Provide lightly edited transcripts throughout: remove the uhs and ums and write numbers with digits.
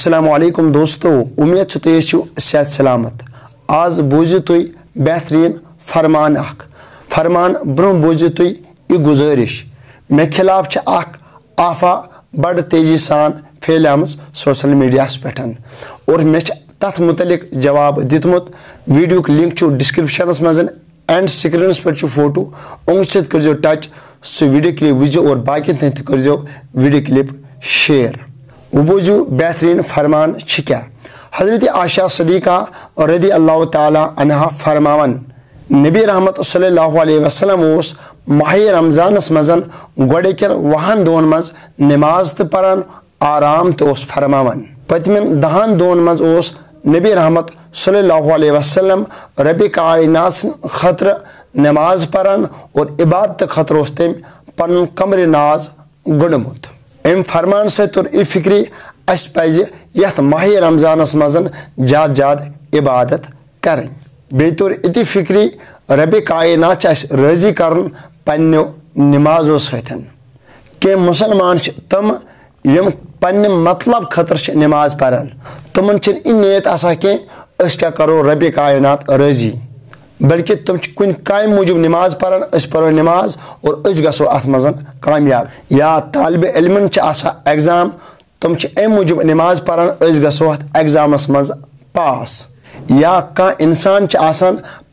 अस्सलामुअलैकुम दोस्तों, उम्मीद तुम सेहत सलामत। आज बोझो तुम बेहतरीन फरमान ब्रोह बोझो तुम यह गुजारिश मे खिलाफ आफा बड़ तेजी सान फैलियाम सोशल मीडिया पे और मे तथ मुतलिक जवाब दितमुत। वीडियो लिंक डिस्क्रिप्शन मज एंड स्क्रीन पे फोटो उंग कर टच सह वीडियो क्लिप वो और बाकी तक कर वीडियो क्लिप शेयर। वो बोझो बेहतरीन फरमान क्या। हज़रत आयशा सदीक़ा रज़ी अल्लाह ताला अन्हा फरमावन नबी रहमत सल्लल्लाहु अलैहि वसल्लम उस माह रमज़ानस मज़न गोड़ेकन वहन दोन मज नमाज तो परान आराम तो फरमावन। पतमिन 10 दोन मज नबी रहमत सल्लल्लाहु अलैहि वसल्लम रब कायनात खतर नमाज परान और इबादत खतर तम पन कमर नाज गुड़मुत। अम फरमान सर फिक्री अस पज़ यथ माह रमज़ानस मज़न ज़्यादा ज़्यादा इबादत करें। बे तोर इति फिक्री रब कायनात राजी कर पन्नो नमाजों सतन। के मुसलमान तम यम पन्ने मतलब खतर नमाज परान तमन नीयत आसा कि अस क्या करो रब कायनात राजी, बल्कि तुम कुन काम मूजूब नमाज परान अस परो नमाज और अस गसो अथ मज़न कामयाब। या तालिब इल्मन एग्जाम तुम अम मूजूब नमाज परान अस गसो अथ एग्जामस मज पास। या कह इंसान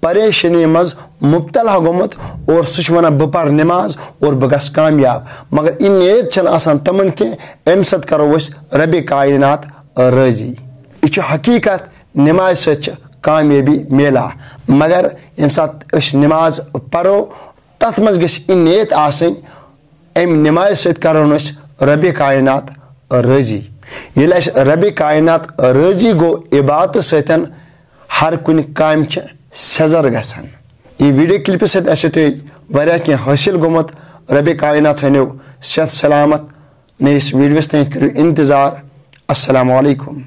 परेशानी मज मुब्तला गोमुत और सह वन बह पर नमाज और बह गस कामयाब, मगर इन नीयत तमन कि अम सत करो अस रब कायनात राजी। यह हकीकत नमाज सत कामयाबी मिला, मगर यम सात नमाज परो तथ मज गस इन नीयत अम नमाज सत करो अस रब कायनात राजी। ये रब कायनात राजी गो इबादत सतन हर कुन काम सजर गसान। यह वीडियो क्लिप सत्य हासिल गोमुत। रब कायनात थो सेहत सलामत। नयस वीडियोस तक करो इंतजार। अस्सलामु अलैकुम।